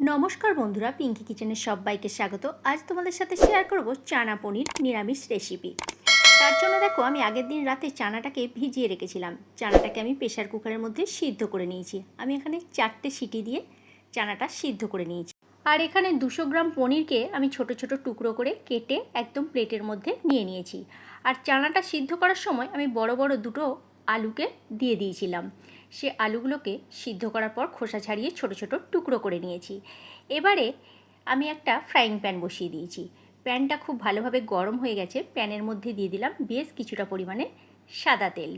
নমস্কার বন্ধুরা, পিঙ্কি কিচেনের সবাইকে স্বাগত। আজ তোমাদের সাথে শেয়ার করব চানা পনির নিরামিষ রেসিপি। তার জন্য দেখো, আমি আগের দিন রাতে চানাটাকে ভিজিয়ে রেখেছিলাম। চানাটাকে আমি প্রেসার কুকারের মধ্যে সিদ্ধ করে নিয়েছি। আমি এখানে 4টে সিটি দিয়ে চানাটা সিদ্ধ করে নিয়েছি। আর এখানে 200 গ্রাম পনিরকে আমি ছোট ছোট টুকরো করে কেটে একদম প্লেটের মধ্যে নিয়ে নিয়েছি। আর চানাটা সিদ্ধ করার সময় আমি বড় বড় দুটো আলুকে দিয়ে দিয়েছিলাম। সে আলুগুলোকে সিদ্ধ করার পর খোসা ছাড়িয়ে ছোট ছোট টুকরো করে নিয়েছি। এবারে আমি একটা ফ্রাইং প্যান বসিয়ে দিয়েছি। প্যানটা খুব ভালোভাবে গরম হয়ে গেছে। প্যানের মধ্যে দিয়ে দিলাম বেশ কিছুটা পরিমাণে সাদা তেল।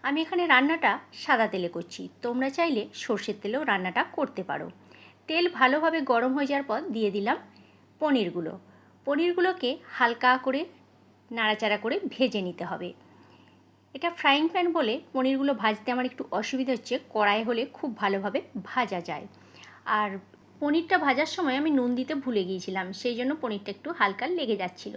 আমি এখানে রান্নাটা সাদা তেলে করছি, তোমরা চাইলে সর্ষের তেলেও রান্নাটা করতে পারো। তেল ভালোভাবে গরম হয়ে যাওয়ার পর দিয়ে দিলাম পনিরগুলোকে হালকা করে নাড়াচাড়া করে ভেজে নিতে হবে। এটা ফ্রাইং প্যান বলে পনিরগুলো ভাজতে আমার একটু অসুবিধা হচ্ছে, কড়াই হলে খুব ভালোভাবে ভাজা যায়। আর পনিরটা ভাজার সময় আমি নুন দিতে ভুলে গিয়েছিলাম, সেই জন্য পনিরটা একটু হালকা লেগে যাচ্ছিল।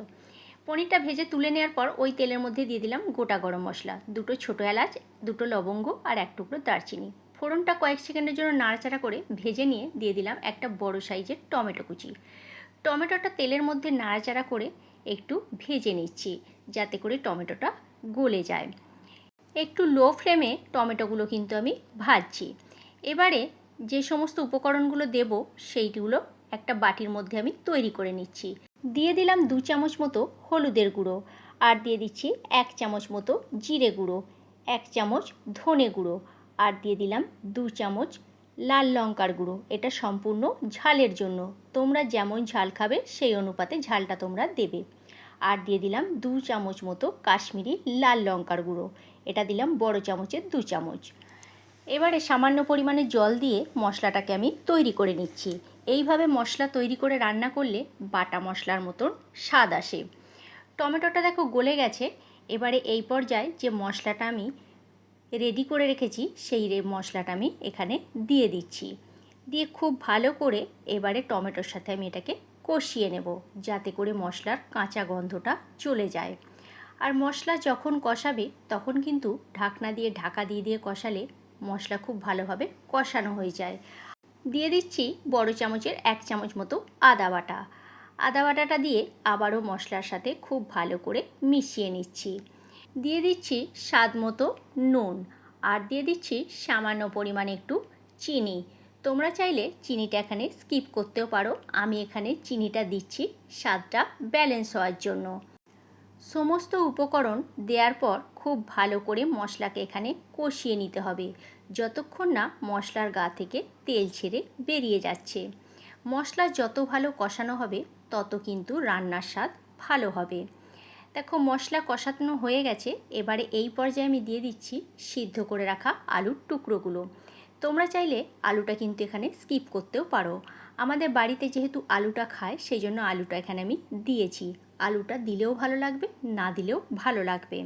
পনিরটা ভেজে তুলে নেওয়ার পর ওই তেলের মধ্যে দিয়ে দিলাম গোটা গরম মশলা, 2টো ছোটো এলাচ, 2টো লবঙ্গ আর 1 টুকরো দারচিনি। ফোড়নটা কয়েক সেকেন্ডের জন্য নাড়াচাড়া করে ভেজে নিয়ে দিয়ে দিলাম একটা বড় সাইজের টমেটো কুচি। টমেটোটা তেলের মধ্যে নাড়াচাড়া করে একটু ভেজে নিচ্ছি, যাতে করে টমেটোটা গলে যায়। একটু লো ফ্লেমে টমেটোগুলো কিন্তু আমি ভাজছি। এবারে যে সমস্ত উপকরণগুলো দেব সেইগুলো একটা বাটির মধ্যে আমি তৈরি করে নিচ্ছি। দিয়ে দিলাম 2 চামচ মতো হলুদের গুঁড়ো, আর দিয়ে দিচ্ছি 1 চামচ মতো জিরে গুঁড়ো, 1 চামচ ধনে গুঁড়ো, আর দিয়ে দিলাম 2 চামচ লাল লঙ্কার গুঁড়ো। এটা সম্পূর্ণ ঝালের জন্য, তোমরা যেমন ঝাল খাবে সেই অনুপাতে ঝালটা তোমরা দেবে। আর দিয়ে দিলাম 2 চামচ মতো কাশ্মীরি লাল লঙ্কার গুঁড়ো, এটা দিলাম বড় চামচের 2 চামচ। এবারে সামান্য পরিমাণে জল দিয়ে মশলাটাকে আমি তৈরি করে নিচ্ছি। এইভাবে মশলা তৈরি করে রান্না করলে বাটা মশলার মতন স্বাদ আসে। টমেটোটা দেখো গলে গেছে। এবারে এই পর্যায়ে যে মশলাটা আমি রেডি করে রেখেছি সেই মশলাটা আমি এখানে দিয়ে দিচ্ছি। দিয়ে খুব ভালো করে এবারে টমেটোর সাথে আমি এটাকে কষিয়ে নেব, যাতে করে মশলার কাঁচা গন্ধটা চলে যায়। আর মশলা যখন কষাবে তখন কিন্তু ঢাকনা দিয়ে ঢাকা দিয়ে কষালে মশলা খুব ভালোভাবে কষানো হয়ে যায়। দিয়ে দিচ্ছি বড় চামচের 1 চামচ মতো আদা বাটা। আদা বাটাটা দিয়ে আবারও মশলার সাথে খুব ভালো করে মিশিয়ে নিচ্ছি। দিয়ে দিচ্ছি স্বাদ মতো নুন, আর দিয়ে দিচ্ছি সামান্য পরিমাণে একটু চিনি। তোমরা চাইলে চিনিটা এখানে স্কিপ করতেও পারো, আমি এখানে চিনিটা দিচ্ছি স্বাদটা ব্যালেন্স হওয়ার জন্য। সমস্ত উপকরণ দেওয়ার পর খুব ভালো করে মশলাকে এখানে কষিয়ে নিতে হবে, যতক্ষণ না মশলার গা থেকে তেল ছেড়ে বেরিয়ে যাচ্ছে। মশলা যত ভালো কষানো হবে তত কিন্তু রান্নার স্বাদ ভালো হবে। দেখো মশলা কষানো হয়ে গেছে। এবারে এই পর্যায়ে আমি দিয়ে দিচ্ছি সিদ্ধ করে রাখা আলুর টুকরোগুলো। তোমরা চাইলে আলুটা কিন্তু এখানে স্কিপ করতেও পারো। আমাদের বাড়িতে যেহেতু আলুটা খায় সেই জন্য আলুটা এখানে আমি দিয়েছি। আলুটা দিলেও ভালো লাগবে, না দিলেও ভালো লাগবে।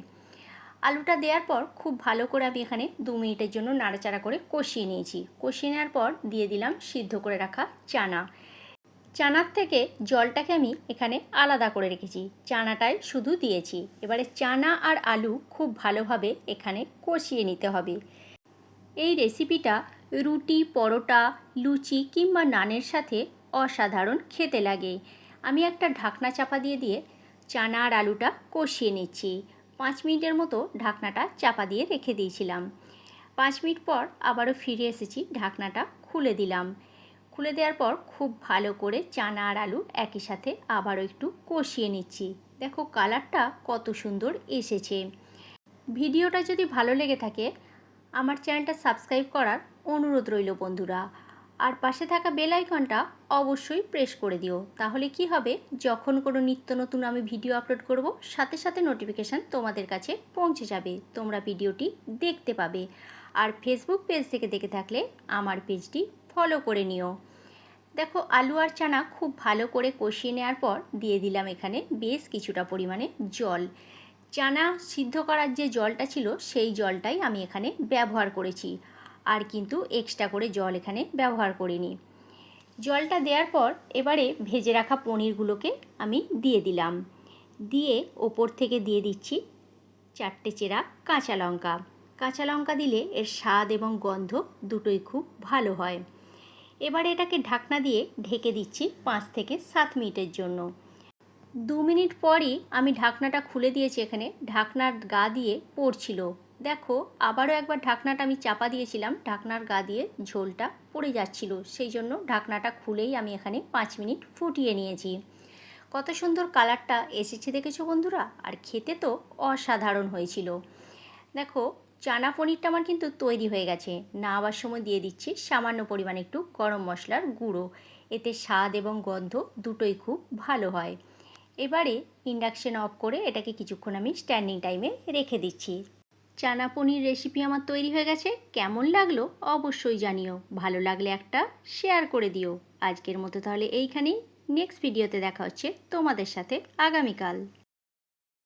আলুটা দেওয়ার পর খুব ভালো করে আমি এখানে 2 মিনিটের জন্য নাড়াচাড়া করে কষিয়ে নিয়েছি। কষিয়ে নেওয়ার পর দিয়ে দিলাম সিদ্ধ করে রাখা চানা। চানার থেকে জলটাকে আমি এখানে আলাদা করে রেখেছি, চানাটাই শুধু দিয়েছি। এবারে চানা আর আলু খুব ভালোভাবে এখানে কষিয়ে নিতে হবে। এই রেসিপিটা রুটি, পরোটা, লুচি কিংবা নানের সাথে অসাধারণ খেতে লাগে। আমি একটা ঢাকনা চাপা দিয়ে চানা আর আলুটা কষিয়ে নিচ্ছি। 5 মিনিটের মতো ঢাকনাটা চাপা দিয়ে রেখে দিয়েছিলাম। 5 মিনিট পর আবারও ফিরে এসেছি, ঢাকনাটা খুলে দিলাম। খুলে দেওয়ার পর খুব ভালো করে চানা আর আলু একই সাথে আবারও একটু কষিয়ে নিচ্ছি। দেখো কালারটা কত সুন্দর এসেছে। ভিডিওটা যদি ভালো লেগে থাকে আমার চ্যানেলটা সাবস্ক্রাইব করার অনুরোধ রইল বন্ধুরা। আর পাশে থাকা বেল আইকনটা অবশ্যই প্রেস করে দিও, তাহলে কি হবে, যখন কোনো নিত্য নতুন আমি ভিডিও আপলোড করব সাথে সাথে নোটিফিকেশান তোমাদের কাছে পৌঁছে যাবে, তোমরা ভিডিওটি দেখতে পাবে। আর ফেসবুক পেজ থেকে দেখে থাকলে আমার পেজটি ফলো করে নিও। দেখো আলু আর চানা খুব ভালো করে কষিয়ে নেওয়ার পর দিয়ে দিলাম এখানে বেশ কিছুটা পরিমাণে জল। চানা সিদ্ধ করার যে জলটা ছিল সেই জলটাই আমি এখানে ব্যবহার করেছি, আর কিন্তু এক্সট্রা করে জল এখানে ব্যবহার করিনি। জলটা দেওয়ার পর এবারে ভেজে রাখা পনিরগুলোকে আমি দিয়ে দিলাম। দিয়ে ওপর থেকে দিয়ে দিচ্ছি 4টে চেরা কাঁচা লঙ্কা। কাঁচা লঙ্কা দিলে এর স্বাদ এবং গন্ধ দুটোই খুব ভালো হয়। এবারে এটাকে ঢাকনা দিয়ে ঢেকে দিচ্ছি 5 থেকে 7 মিনিটের জন্য। 2 মিনিট পরই আমি ঢাকনাটা খুলে দিয়েছি। এখানে ঢাকনার গা দিয়ে পড়ছিল, দেখো আবারও একবার ঢাকনাটা আমি চাপা দিয়েছিলাম, ঢাকনার গা দিয়ে ঝোলটা পড়ে যাচ্ছিল, সেই জন্য ঢাকনাটা খুলেই আমি এখানে 5 মিনিট ফুটিয়ে নিয়েছি। কত সুন্দর কালারটা এসেছে দেখেছো বন্ধুরা, আর খেতে তো অসাধারণ হয়েছিল। দেখো চানা পনিরটা আমার কিন্তু তৈরি হয়ে গেছে। নামাবার সময় দিয়ে দিচ্ছি সামান্য পরিমাণে একটু গরম মশলার গুঁড়ো, এতে স্বাদ এবং গন্ধ দুটোই খুব ভালো হয়। এবারে ইন্ডাকশন অফ করে এটাকে কিছুক্ষণ আমি স্ট্যান্ডিং টাইমে রেখে দিচ্ছি। চানা পনির রেসিপি আমার তৈরি হয়ে গেছে। কেমন লাগলো অবশ্যই জানিও, ভালো লাগলে একটা শেয়ার করে দিও। আজকের মতো তাহলে এইখানেই, নেক্সট ভিডিওতে দেখা হচ্ছে তোমাদের সাথে আগামীকাল।